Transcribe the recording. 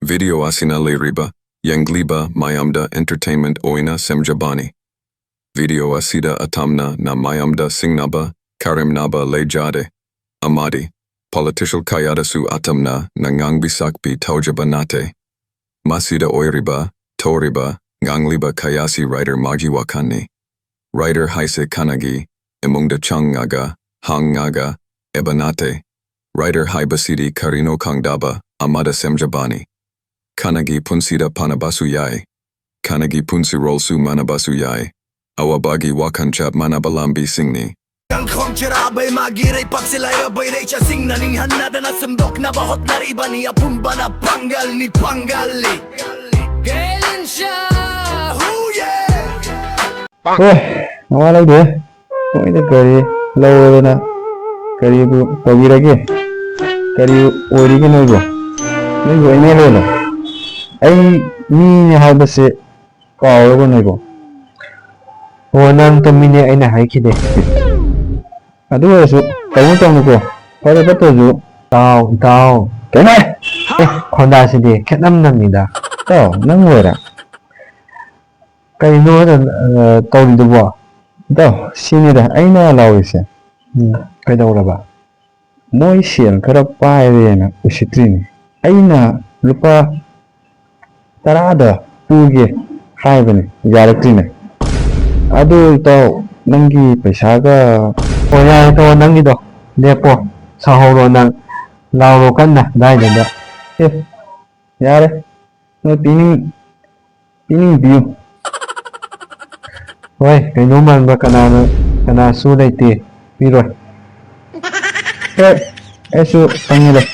Video asina riba, yangliba mayamda entertainment oina semjabani. Video asida atamna na mayamda singnaba, karimnaba lejade. Amadi, political kayada su atamna nangang bisakpi taujabanate. Masida oiriba, toriba, ngangliba kayasi writer majiwakani. Writer haise kanagi, emungda changaga, hangaga, ebanate. Writer haibasidi karino kangdaba, amada semjabani. Kanagi punsida panabasu yai. Kanagi punsi rolsu manabasu yai. Awabagi wakanchab manabalambi singni. Ang kontrabay magiray pag sila'y abay ray siya sing naninhan na na sundok na bahot na riba niya pumba na panggal ni panggali. Kailan siya? Huye! Ôi, nó lấy đứa cũng ít cười lâu rồi nè cười bu có gì đấy kì cười ôi đi cái nơi của nơi của anh luôn rồi anh mi hai bữa sẽ có cái nơi của hồi năm tâm mình anh này hay khi đấy à đúng rồi số cái những trong của có thể bắt đầu số tao cái này còn đa sẽ đi cái năm mình đã tao năm người đã cái nó là tao đi đâu tao xin đi anh nó lao đi xem cái đâu là bạn mỗi chuyện cái đó phải về nè usitrin anh là lúc à ta đã được puge hai bên giờ được tin này adu tao nâng cái पैसा cái ôi ai tao nâng cái đó đẹp quá sao hồi rồi nâng lao rồi cân nè đây rồi đó ê giờ đấy nó pinin view ôi cái núm ăn và kana su đây tiền đi rồi ê su tăng như đây